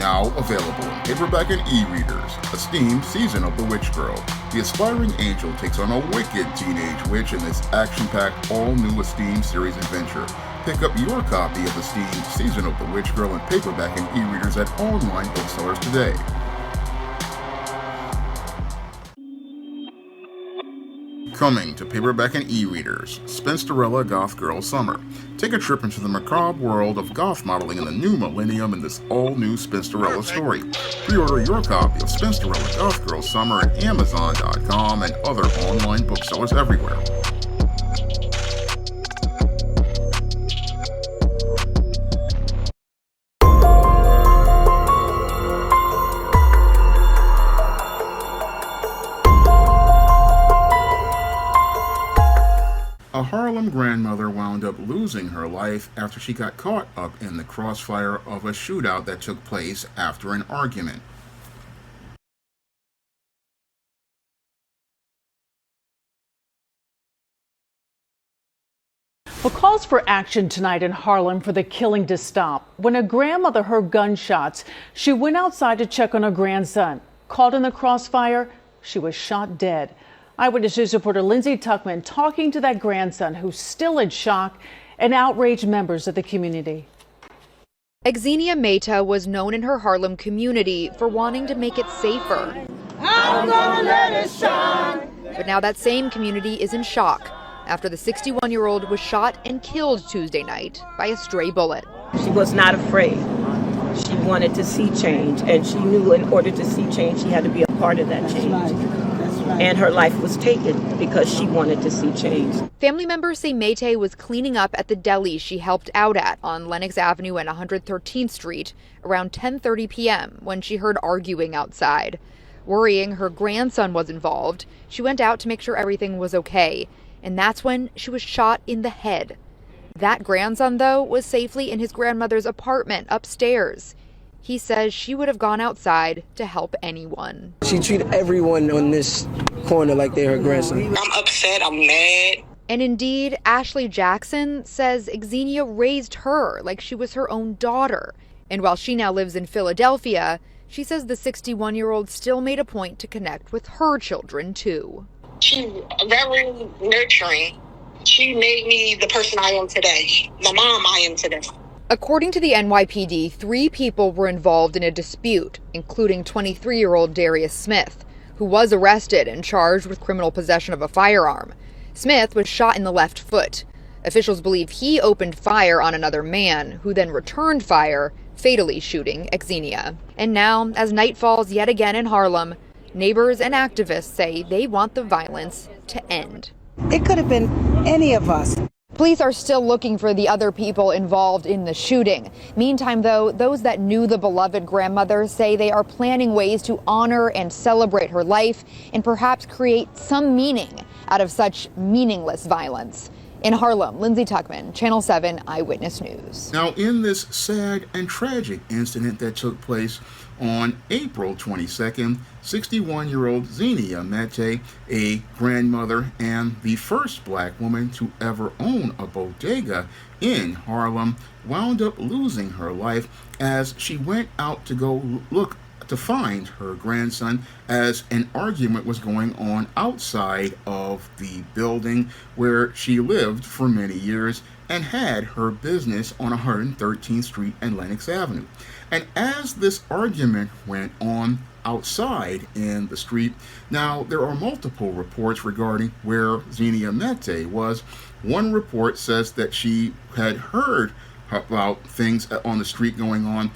Now available in paperback and e-readers, Esteemed Season of the Witch Girl. The aspiring angel takes on a wicked teenage witch in this action-packed, all-new Esteemed series adventure. Pick up your copy of Esteemed Season of the Witch Girl in paperback and e-readers at online booksellers today. Coming to paperback and e-readers, Spinsterella Goth Girl Summer. Take a trip into the macabre world of goth modeling in the new millennium in this all-new Spinsterella story. Pre-order your copy of Spinsterella Goth Girl Summer at Amazon.com and other online booksellers everywhere. A Harlem grandmother wound up losing her life after she got caught up in the crossfire of a shootout that took place after an argument. Well, calls for action tonight in Harlem for the killing to stop. When a grandmother heard gunshots, she went outside to check on her grandson. Caught in the crossfire, she was shot dead. Eyewitness News reporter Lindsay Tuckman talking to that grandson who's still in shock and outraged members of the community. Xenia Mehta was known in her Harlem community for wanting to make it safer. I'm gonna let it shine. But now that same community is in shock after the 61-year-old was shot and killed Tuesday night by a stray bullet. She was not afraid. She wanted to see change, and she knew in order to see change, she had to be a part of that change. And her life was taken because she wanted to see change. Family members say Mayte was cleaning up at the deli she helped out at on Lenox Avenue and 113th Street around 10:30 p.m. when she heard arguing outside. Worrying her grandson was involved, she went out to make sure everything was okay. And that's when she was shot in the head. That grandson, though, was safely in his grandmother's apartment upstairs. He says she would have gone outside to help anyone. She treated everyone on this corner like they're her grandson. I'm upset, I'm mad. And indeed, Ashley Jackson says Xenia raised her like she was her own daughter. And while she now lives in Philadelphia, she says the 61-year-old still made a point to connect with her children, too. She's very nurturing. She made me the person I am today, the mom I am today. According to the NYPD, 3 people were involved in a dispute, including 23-year-old Darius Smith, who was arrested and charged with criminal possession of a firearm. Smith was shot in the left foot. Officials believe he opened fire on another man, who then returned fire, fatally shooting Xenia. And now, as night falls yet again in Harlem, neighbors and activists say they want the violence to end. It could have been any of us. Police are still looking for the other people involved in the shooting. Meantime, though, those that knew the beloved grandmother say they are planning ways to honor and celebrate her life and perhaps create some meaning out of such meaningless violence. In Harlem, Lindsay Tuckman, Channel 7 Eyewitness News. Now, in this sad and tragic incident that took place on April 22nd, 61-year-old Xenia Mehta, a grandmother and the first black woman to ever own a bodega in Harlem, wound up losing her life as she went out to go look to find her grandson as an argument was going on outside of the building where she lived for many years and had her business on 113th Street and Lenox Avenue. And as this argument went on outside in the street, now there are multiple reports regarding where Xenia Mehta was. One report says that she had heard about things on the street going on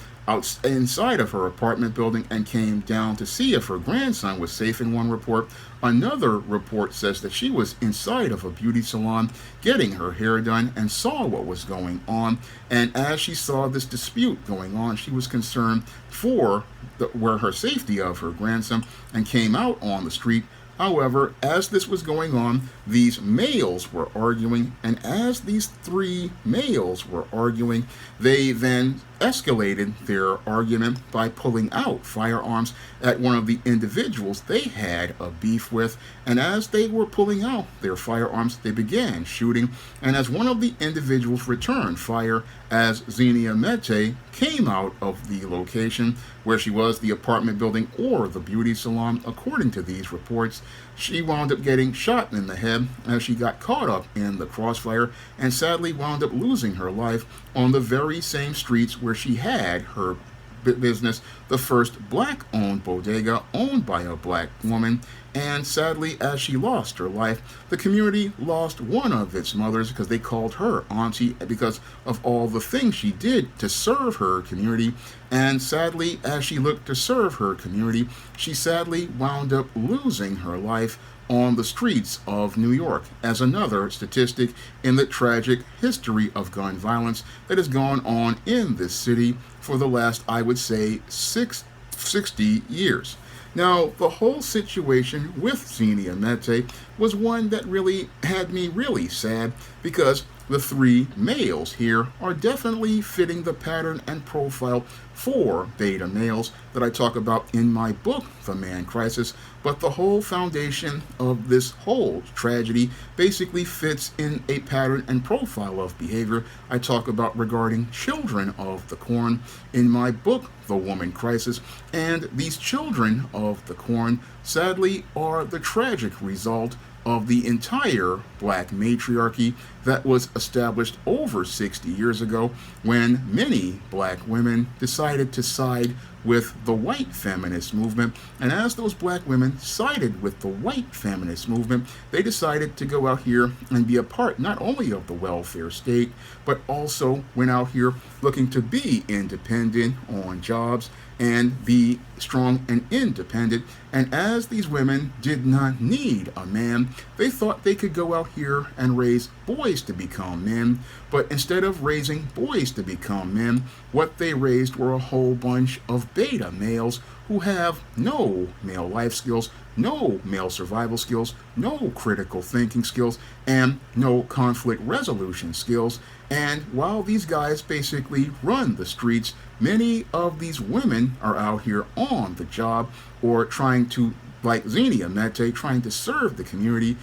inside of her apartment building and came down to see if her grandson was safe in one report. Another report says that she was inside of a beauty salon getting her hair done and saw what was going on. And as she saw this dispute going on, she was concerned for her safety of her grandson and came out on the street. However, as this was going on, these males were arguing, and as these 3 males were arguing, they then escalated their argument by pulling out firearms at one of the individuals they had a beef with. And as they were pulling out their firearms, they began shooting. And as one of the individuals returned fire, as Xenia Mehta came out of the location where she was, the apartment building or the beauty salon. According to these reports, she wound up getting shot in the head as she got caught up in the crossfire and sadly wound up losing her life on the very same streets where she had her business, the first black-owned bodega owned by a black woman. And sadly, as she lost her life, the community lost one of its mothers because they called her auntie because of all the things she did to serve her community. And sadly, as she looked to serve her community, she sadly wound up losing her life on the streets of New York, as another statistic in the tragic history of gun violence that has gone on in this city for the last, I would say, 60 years. Now, the whole situation with Xenia Mete was one that really had me really sad because the three males here are definitely fitting the pattern and profile for beta males that I talk about in my book, The Man Crisis. But the whole foundation of this whole tragedy basically fits in a pattern and profile of behavior I talk about regarding children of the corn in my book, The Woman Crisis. And these children of the corn sadly are the tragic result of the entire black matriarchy that was established over 60 years ago when many black women decided to side with the white feminist movement. And as those black women sided with the white feminist movement, they decided to go out here and be a part not only of the welfare state, but also went out here looking to be independent on jobs and be strong and independent. And as these women did not need a man, they thought they could go out here and raise boys to become men. But instead of raising boys to become men, what they raised were a whole bunch of beta males who have no male life skills, no male survival skills, no critical thinking skills, and no conflict resolution skills. And while these guys basically run the streets, many of these women are out here on the job or trying to, like Xenia Mete, trying to serve the community,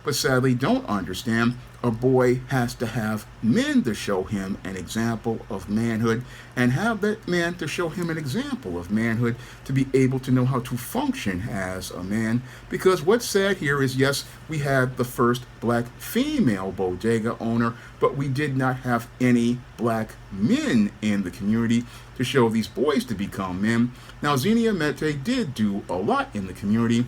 but sadly don't understand a boy has to have men to show him an example of manhood and have that man to show him an example of manhood to be able to know how to function as a man. Because what's sad here is, yes, we had the first black female bodega owner, but we did not have any black men in the community to show these boys to become men. Now, Xenia Mete did do a lot in the community,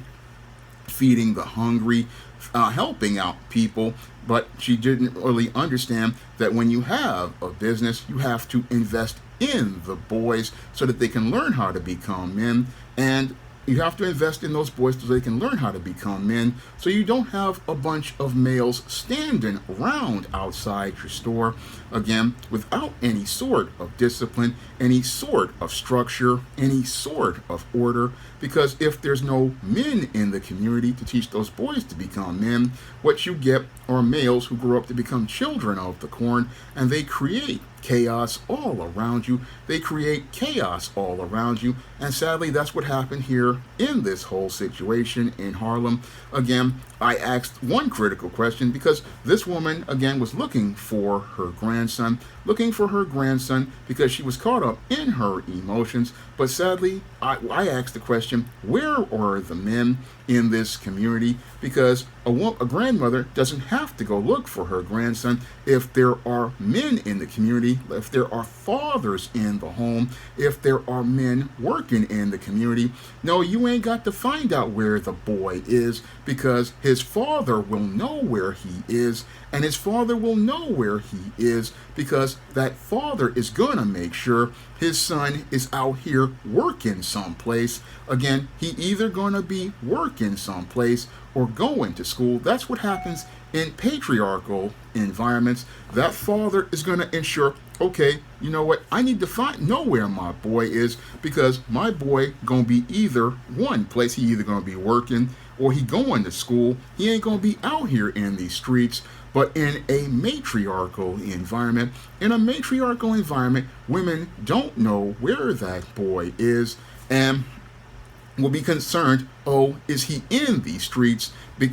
feeding the hungry, helping out people, but she didn't really understand that when you have a business, you have to invest in the boys so that they can learn how to become men. And you have to invest in those boys so they can learn how to become men, so you don't have a bunch of males standing around outside your store, again, without any sort of discipline, any sort of structure, any sort of order. Because if there's no men in the community to teach those boys to become men, what you get are males who grow up to become children of the corn, and they create chaos all around you. They create chaos all around you. And sadly, that's what happened here in this whole situation in Harlem. Again, I asked one critical question because this woman, again, was looking for her grandson because she was caught up in her emotions. But sadly, I asked the question, where are the men in this community? Because a grandmother doesn't have to go look for her grandson if there are men in the community, if there are fathers in the home, if there are men working in the community. No, you ain't got to find out where the boy is, because his father will know where he is, and his father will know where he is because that father is gonna make sure his son is out here working someplace. Again, he either gonna be working someplace or going to school. That's what happens in patriarchal environments. That father is gonna ensure, okay, you know what, I need to know where my boy is, because my boy gonna be either one place, he either gonna be working or he going to school. He ain't gonna be out here in these streets. But in a matriarchal environment, women don't know where that boy is and will be concerned oh, is he in these streets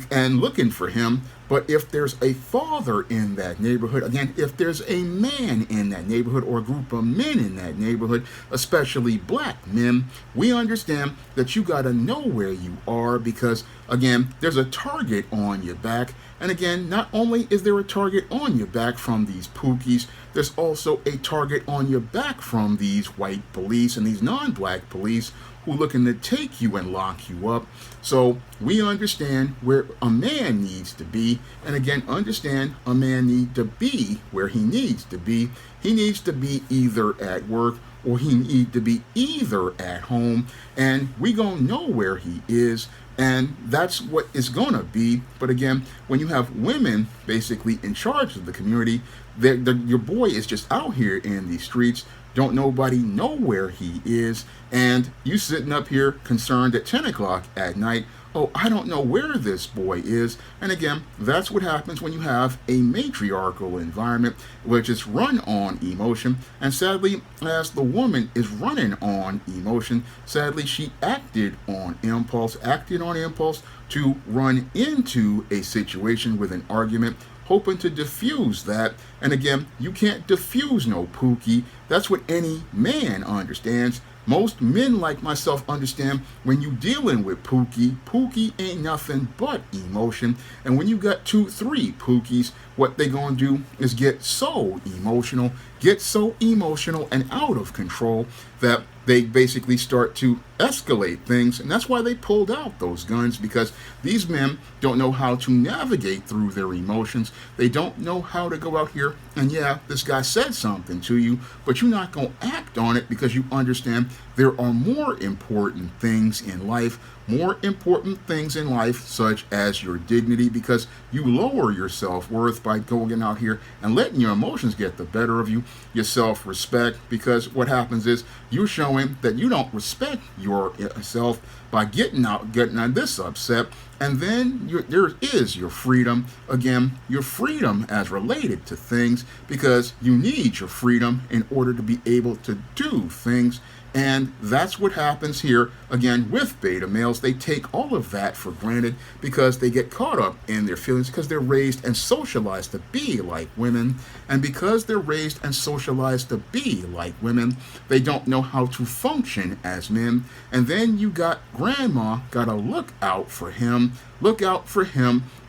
and looking for him? But if there's a father in that neighborhood, again, if there's a man in that neighborhood or a group of men in that neighborhood, especially black men, we understand that you got to know where you are because, again, there's a target on your back. And again, not only is there a target on your back from these pookies, there's also a target on your back from these white police and these non-black police who are looking to take you and lock you up. So we understand where a man needs to be, and again, understand a man needs to be where he needs to be. He needs to be either at work or he needs to be either at home, and we gonna know where he is, and that's what it's gonna be. But again, when you have women basically in charge of the community, your boy is just out here in these streets. Don't nobody know where he is, and you sitting up here concerned at 10 o'clock at night, oh, I don't know where this boy is. And again, that's what happens when you have a matriarchal environment, which is run on emotion. And sadly, as the woman is running on emotion, sadly, she acted on impulse to run into a situation with an argument, hoping to diffuse that. And again, you can't diffuse no pookie. That's what any man understands. Most men like myself understand when you dealing with Pookie ain't nothing but emotion. And when you got 2, 3 Pookies, what they gonna do is get so emotional and out of control that they basically start to escalate things. And that's why they pulled out those guns, because these men don't know how to navigate through their emotions. They don't know how to go out here and, yeah, this guy said something to you, but you're not going to act on it because you understand there are more important things in life, such as your dignity, because you lower your self-worth by going out here and letting your emotions get the better of you, your self-respect, because what happens is you're showing that you don't respect yourself by getting on this upset. And then there is your freedom. Again, your freedom as related to things, because you need your freedom in order to be able to do things. And that's what happens here, again, with beta males. They take all of that for granted because they get caught up in their feelings because they're raised and socialized to be like women. And because they're raised and socialized to be like women, they don't know how to function as men. And then you got grandma got to look out for him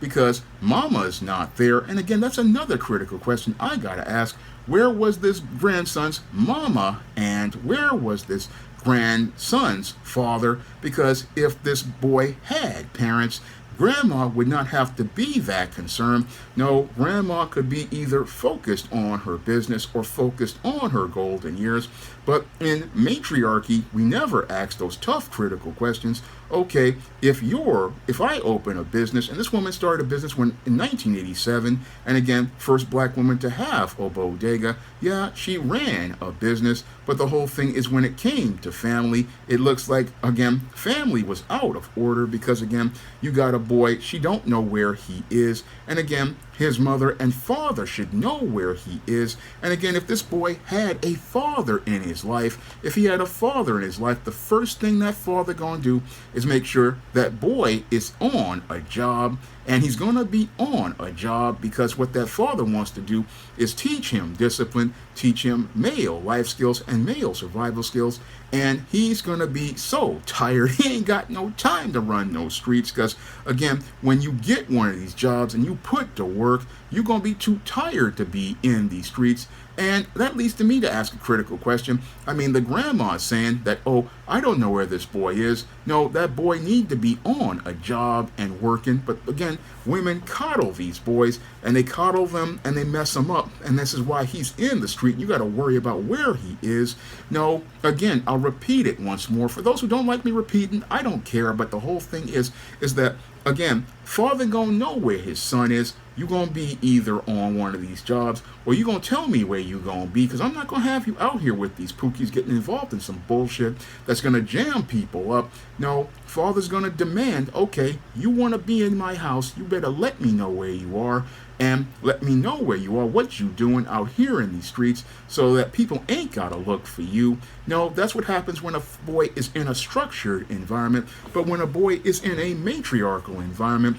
because mama's not there. And again, that's another critical question I got to ask. Where was this grandson's mama and where was this grandson's father? Because if this boy had parents, grandma would not have to be that concerned. No, grandma could be either focused on her business or focused on her golden years. But in matriarchy, we never ask those tough, critical questions. Okay, if I open a business, and this woman started a business in 1987, and again, first black woman to have a bodega, yeah, she ran a business, but the whole thing is when it came to family, it looks like, again, family was out of order because, again, you got a boy, she don't know where he is, and again, his mother and father should know where he is. And again, if this boy had a father in his life, the first thing that father gonna do is make sure that boy is on a job. And he's going to be on a job because what that father wants to do is teach him discipline, teach him male life skills and male survival skills. And he's going to be so tired, he ain't got no time to run no streets. Because, again, when you get one of these jobs and you put to work, you're going to be too tired to be in these streets. And that leads to me to ask a critical question. I mean, the grandma is saying that, oh, I don't know where this boy is. No, that boy need to be on a job and working. But again, women coddle these boys, and they coddle them and they mess them up. And this is why he's in the street. You got to worry about where he is. No, again, I'll repeat it once more. For those who don't like me repeating, I don't care. But the whole thing is that, again, father gonna know where his son is. You gonna be either on one of these jobs or you gonna tell me where you gonna be, because I'm not gonna have you out here with these pookies getting involved in some bullshit that's gonna jam people up. No, father's gonna demand, okay, you wanna be in my house, you better let me know where you are. and let me know where you are, what you doing out here in these streets, so that people ain't gotta look for you. No, that's what happens when a boy is in a structured environment, but when a boy is in a matriarchal environment,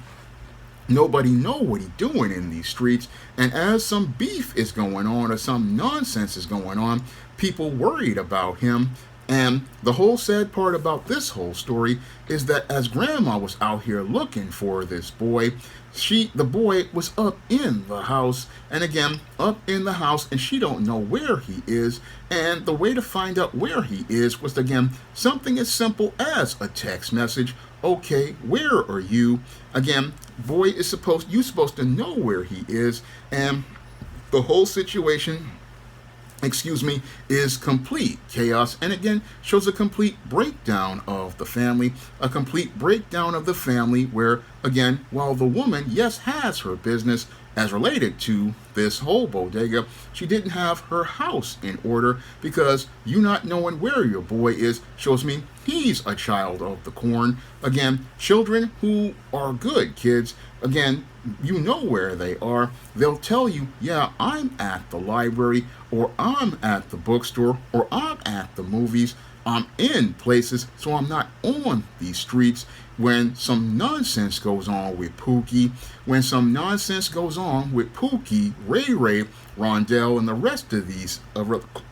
nobody know what he's doing in these streets. And as some beef is going on or some nonsense is going on, people worried about him. And the whole sad part about this whole story is that as grandma was out here looking for this boy, the boy was up in the house, and again up in the house, and she don't know where he is. And the way to find out where he is was, again, something as simple as a text message. Okay, where are you? Again, boy is supposed to know where he is, and the whole situation, is complete chaos, and again shows a complete breakdown of the family, where, again, while the woman, yes, has her business as related to this whole bodega, she didn't have her house in order, because you not knowing where your boy is shows me he's a child of the corn. Again, children who are good kids, again, you know where they are. They'll tell you, yeah, I'm at the library, or I'm at the bookstore, or I'm at the movies. I'm in places, so I'm not on these streets. When some nonsense goes on with Pookie, Ray Ray, Rondell, and the rest of these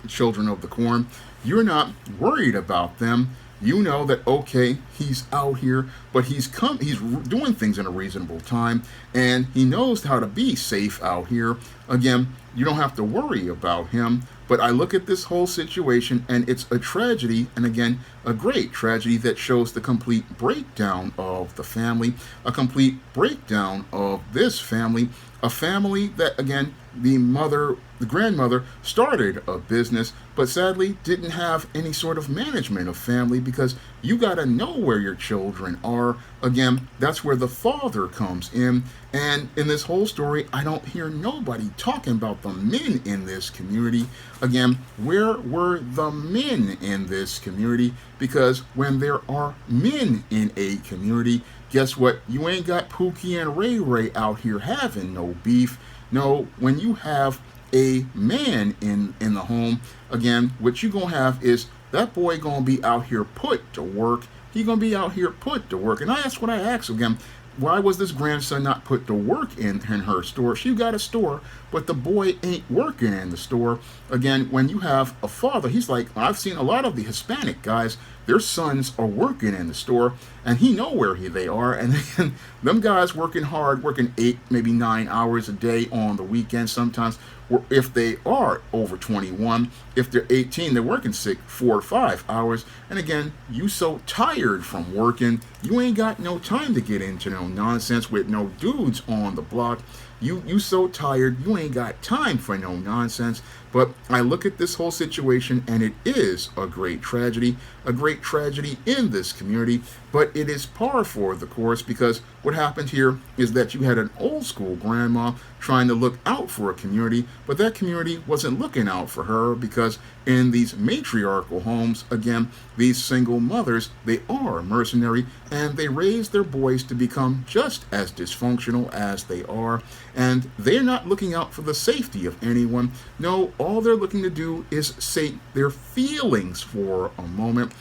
children of the corn, you're not worried about them. You know that, okay, he's out here, but he's doing things in a reasonable time, and he knows how to be safe out here. Again, you don't have to worry about him. But I look at this whole situation, and it's a tragedy, and again, a great tragedy that shows the complete breakdown of the family, a complete breakdown of this family, a family that, again, the grandmother started a business, but sadly didn't have any sort of management of family, because you got to know where your children are. Again, that's where the father comes in. And in this whole story, I don't hear nobody talking about the men in this community. Again, where were the men in this community? Because when there are men in a community, guess what? You ain't got Pookie and Ray Ray out here having no beef. No, when you have a man in the home, again, what you gonna have is that boy gonna be out here put to work. He gonna be out here put to work. And that's what I ask again. Why was this grandson not put to work in her store? She got a store, but the boy ain't working in the store. Again, when you have a father, he's like, I've seen a lot of the Hispanic guys, their sons are working in the store, and he know where they are. And then them guys working hard, working 8, maybe 9 hours a day on the weekends sometimes. Or if they are over 21, if they're 18, they're working 4 or 5 hours. And again, you so tired from working, you ain't got no time to get into no nonsense with no dudes on the block. You so tired, you ain't got time for no nonsense. But I look at this whole situation, and it is a great tragedy in this community. But it is par for the course, because what happened here is that you had an old school grandma trying to look out for a community, but that community wasn't looking out for her, because in these matriarchal homes, again, these single mothers, they are mercenary, and they raise their boys to become just as dysfunctional as they are, and they're not looking out for the safety of anyone. No, all they're looking to do is sate their feelings for a moment,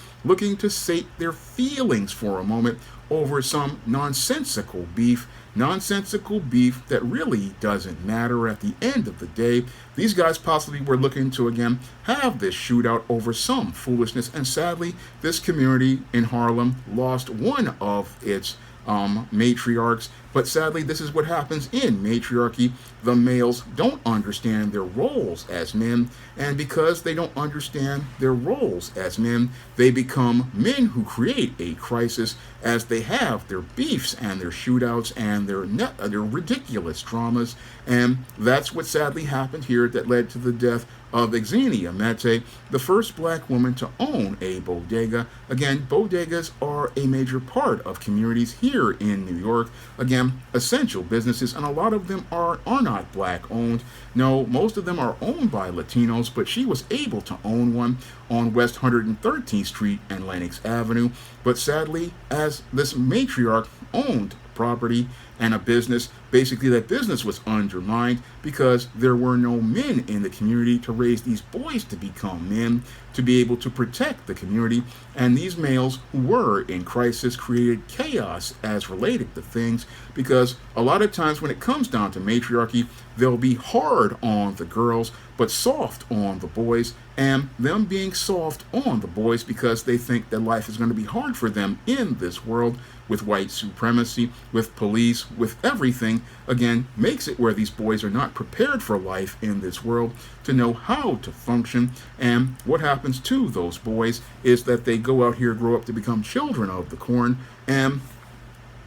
over some nonsensical beef that really doesn't matter at the end of the day. These guys possibly were looking to, again, have this shootout over some foolishness, and sadly, this community in Harlem lost one of its matriarchs. But sadly, this is what happens in matriarchy. The males don't understand their roles as men, and because they don't understand their roles as men, they become men who create a crisis as they have their beefs and their shootouts and their ridiculous dramas. And that's what sadly happened here, that led to the death of Xenia Mete, the first black woman to own a bodega. Again, bodegas are a major part of communities here in New York. Again, essential businesses, and a lot of them are not black owned. No, most of them are owned by Latinos, but she was able to own one on West 113th Street and Lenox Avenue. But sadly, as this matriarch owned property and a business. Basically, that business was undermined because there were no men in the community to raise these boys to become men, to be able to protect the community. And these males who were in crisis created chaos as related to things, because a lot of times when it comes down to matriarchy, they'll be hard on the girls but soft on the boys, and them being soft on the boys because they think that life is going to be hard for them in this world with white supremacy, with police, with everything, again, makes it where these boys are not prepared for life in this world to know how to function. And what happens to those boys is that they go out here, grow up to become children of the corn, and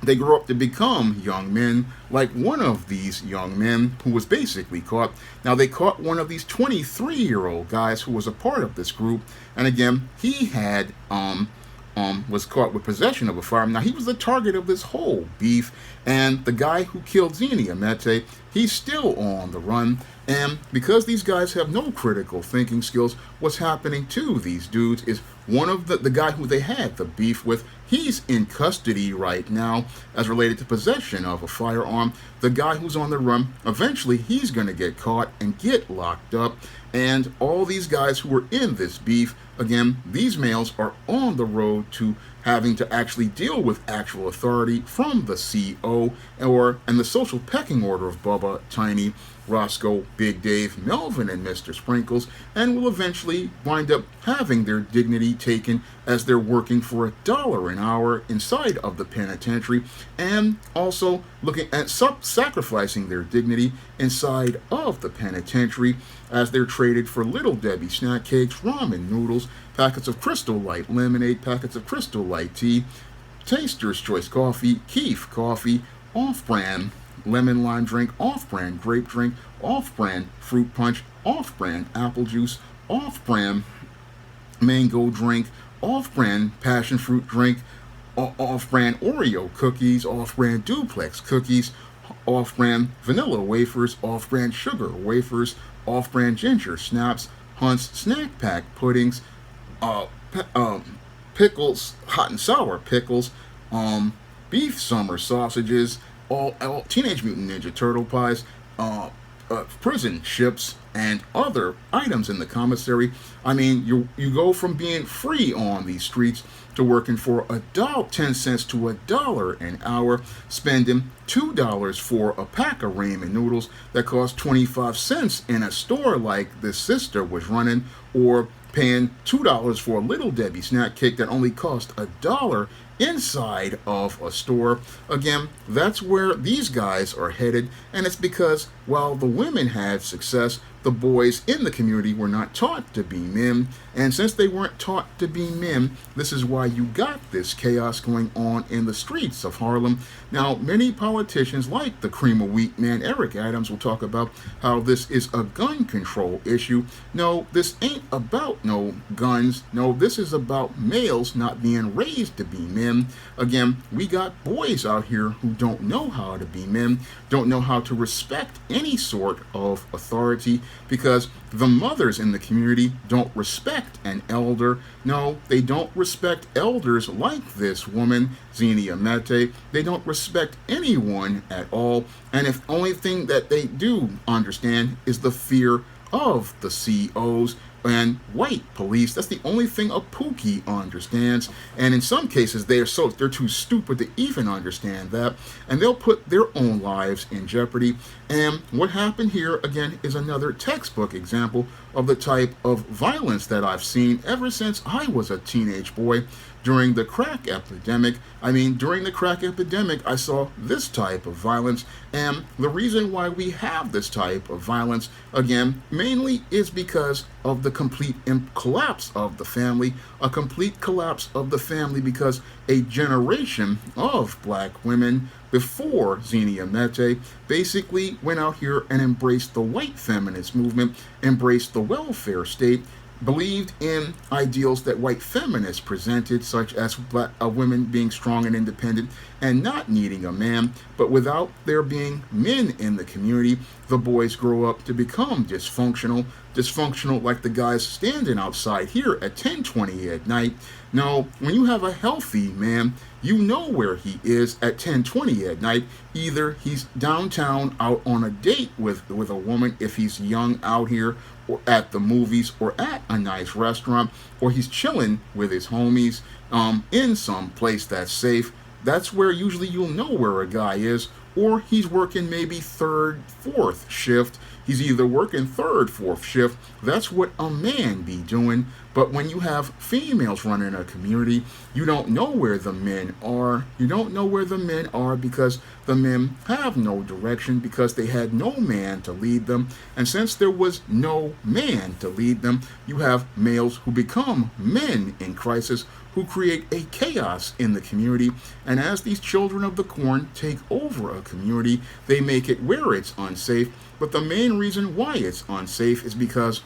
they grow up to become young men, like one of these young men who was basically caught. Now, they caught one of these 23-year-old guys who was a part of this group, and again, he had was caught with possession of a firearm. Now, he was the target of this whole beef, and the guy who killed Zenia Mete, he's still on the run. And because these guys have no critical thinking skills, what's happening to these dudes is one of the guy who they had the beef with, he's in custody right now as related to possession of a firearm. The guy who's on the run, eventually he's going to get caught and get locked up. And all these guys who were in this beef, again, these males are on the road to having to actually deal with actual authority from the CO and the social pecking order of Bubba, Tiny, Roscoe, Big Dave, Melvin, and Mr. Sprinkles, and will eventually wind up having their dignity taken as they're working for $1 an hour inside of the penitentiary, and also looking at sacrificing their dignity inside of the penitentiary as they're traded for Little Debbie snack cakes, ramen noodles, packets of Crystal Light lemonade, packets of Crystal Light tea, Taster's Choice coffee, Keef coffee, off-brand lemon lime drink, off-brand grape drink, off-brand fruit punch, off-brand apple juice, off-brand mango drink, off-brand passion fruit drink, off-brand Oreo cookies, off-brand duplex cookies, off-brand vanilla wafers, off-brand sugar wafers, off-brand ginger snaps, Hunt's snack pack puddings, pickles, hot and sour pickles, beef summer sausages, all Teenage Mutant Ninja Turtle pies, prison ships, and other items in the commissary. I mean, you go from being free on these streets to working for $1.10 to $1 an hour, spending $2 for a pack of ramen noodles that cost 25 cents in a store like this sister was running, or paying $2 for a Little Debbie snack cake that only cost $1 inside of a store. Again, that's where these guys are headed, and it's because while the women had success, the boys in the community were not taught to be men, and since they weren't taught to be men, this is why you got this chaos going on in the streets of Harlem. Now, many politicians like the cream of wheat man Eric Adams will talk about how this is a gun control issue. No, this ain't about no guns. No, this is about males not being raised to be men. Again, we got boys out here who don't know how to be men, don't know how to respect any sort of authority, because the mothers in the community don't respect an elder. No, they don't respect elders like this woman, Zenia Mete. They don't respect anyone at all. And if only thing that they do understand is the fear of the COs and white police. That's the only thing a Pookie understands. And in some cases, they're too stupid to even understand that. And they'll put their own lives in jeopardy. And what happened here, again, is another textbook example of the type of violence that I've seen ever since I was a teenage boy. During the crack epidemic, during the crack epidemic, I saw this type of violence. And the reason why we have this type of violence, again, mainly is because of the complete collapse of the family, a complete collapse of the family because a generation of black women before Zenia Mete basically went out here and embraced the white feminist movement, embraced the welfare state, believed in ideals that white feminists presented, such as women being strong and independent and not needing a man. But without there being men in the community, the boys grow up to become dysfunctional. dysfunctional like the guys standing outside here at 10:20 at night. No, when you have a healthy man, you know where he is at 10:20 at night. Either he's downtown out on a date with a woman if he's young out here, or at the movies, or at a nice restaurant, or he's chilling with his homies in some place that's safe. That's where usually you'll know where a guy is. Or he's working maybe third, fourth shift. He's either working third, fourth shift. That's what a man be doing. But when you have females running a community, you don't know where the men are. You don't know where the men are because the men have no direction, because they had no man to lead them. And since there was no man to lead them, you have males who become men in crisis, who create a chaos in the community. And as these children of the corn take over a community, they make it where it's unsafe. But the main reason why it's unsafe is because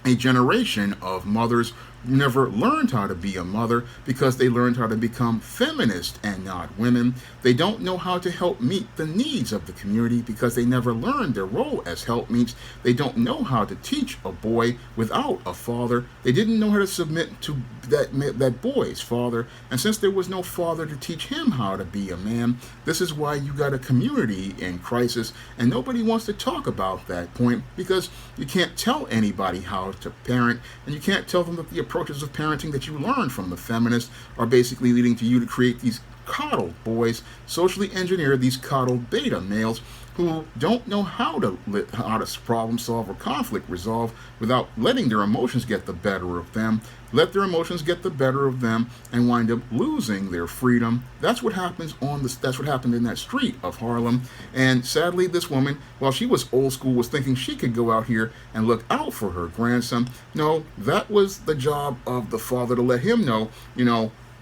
a generation of mothers never learned how to be a mother, because they learned how to become feminist and not women. They don't know how to help meet the needs of the community because they never learned their role as helpmeets. They don't know how to teach a boy without a father. They didn't know how to submit to that boy's father. And since there was no father to teach him how to be a man, this is why you got a community in crisis. And nobody wants to talk about that point, because you can't tell anybody how to parent, and you can't tell them that the approaches of parenting that you learned from the feminists are basically leading to you to create these coddled boys, socially engineer these coddled beta males who don't know how to problem solve or conflict resolve without letting their emotions get the better of them, let their emotions get the better of them, and wind up losing their freedom. That's what happens that's what happened in that street of Harlem. And sadly, this woman, while she was old school, was thinking she could go out here and look out for her grandson. No, that was the job of the father, to let him know,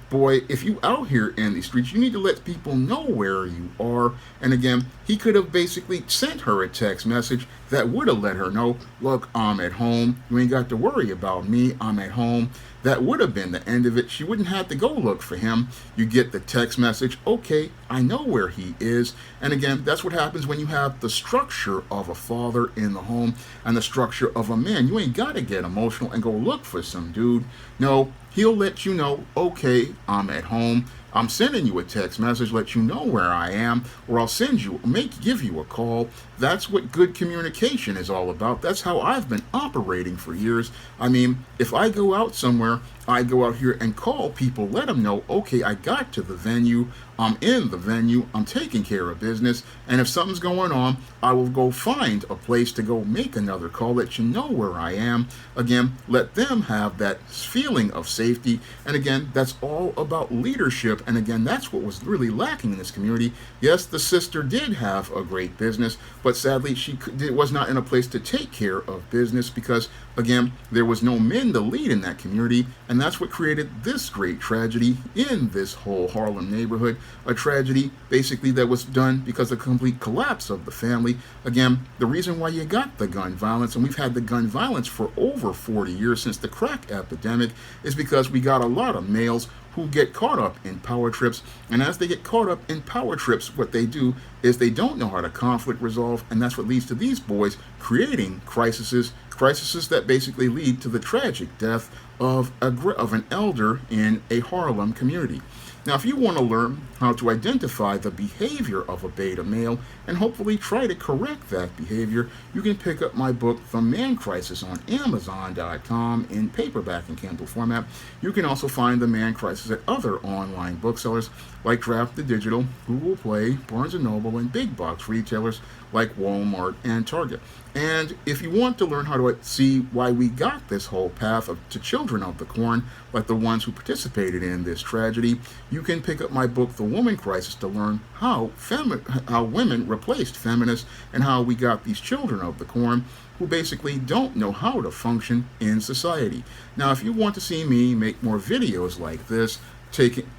boy, if you out here in the streets, you need to let people know where you are. And again, he could have basically sent her a text message that would have let her know, look, I'm at home. You ain't got to worry about me. I'm at home. That would have been the end of it. She wouldn't have to go look for him. You get the text message, okay, I know where he is. And again, that's what happens when you have the structure of a father in the home and the structure of a man. You ain't got to get emotional and go look for some dude. No, he'll let you know, okay, I'm at home. I'm sending you a text message, let you know where I am, or I'll give you a call. That's what good communication is all about. That's how I've been operating for years. I mean, if I go out somewhere, I go out here and call people, let them know, okay, I got to the venue, I'm in the venue, I'm taking care of business, and if something's going on, I will go find a place to go make another call, let you know where I am. Again, let them have that feeling of safety. And again, that's all about leadership. And again, that's what was really lacking in this community. Yes, the sister did have a great business, but sadly, she was not in a place to take care of business because, again, there was no men to lead in that community. And that's what created this great tragedy in this whole Harlem neighborhood. A tragedy, basically, that was done because of the complete collapse of the family. Again, the reason why you got the gun violence, and we've had the gun violence for over 40 years since the crack epidemic, is because we got a lot of males who get caught up in power trips. And as they get caught up in power trips, what they do is they don't know how to conflict resolve, and that's what leads to these boys creating crises that basically lead to the tragic death of an elder in a Harlem community. Now, if you want to learn how to identify the behavior of a beta male and hopefully try to correct that behavior, you can pick up my book, The Man Crisis, on Amazon.com in paperback and Kindle format. You can also find The Man Crisis at other online booksellers like Draft the Digital, Google Play, Barnes & Noble, and big box retailers like Walmart and Target. And if you want to learn how to see why we got this whole path to children of the corn, like the ones who participated in this tragedy, you can pick up my book, The Woman Crisis, to learn how women replaced feminists and how we got these children of the corn who basically don't know how to function in society. Now, if you want to see me make more videos like this,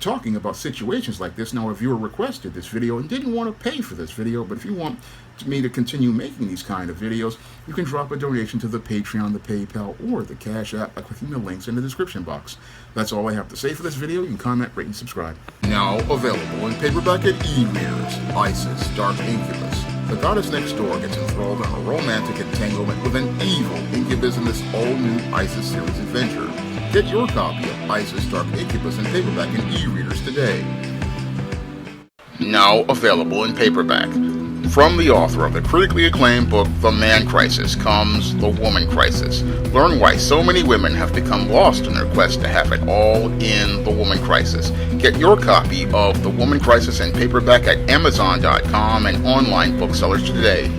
talking about situations like this. Now, a viewer requested this video and didn't want to pay for this video, but if you want me to continue making these kind of videos, you can drop a donation to the Patreon, the PayPal, or the Cash App by clicking the links in the description box. That's all I have to say for this video. You can comment, rate, and subscribe. Now available in paperback and e-readers, ISIS, Dark Incubus, the goddess next door gets enthralled in a romantic entanglement with an evil incubus in this all-new ISIS series adventure. Get your copy of ISIS Dark Incubus in paperback and e-readers today. Now available in paperback. From the author of the critically acclaimed book, The Man Crisis, comes The Woman Crisis. Learn why so many women have become lost in their quest to have it all in The Woman Crisis. Get your copy of The Woman Crisis in paperback at Amazon.com and online booksellers today.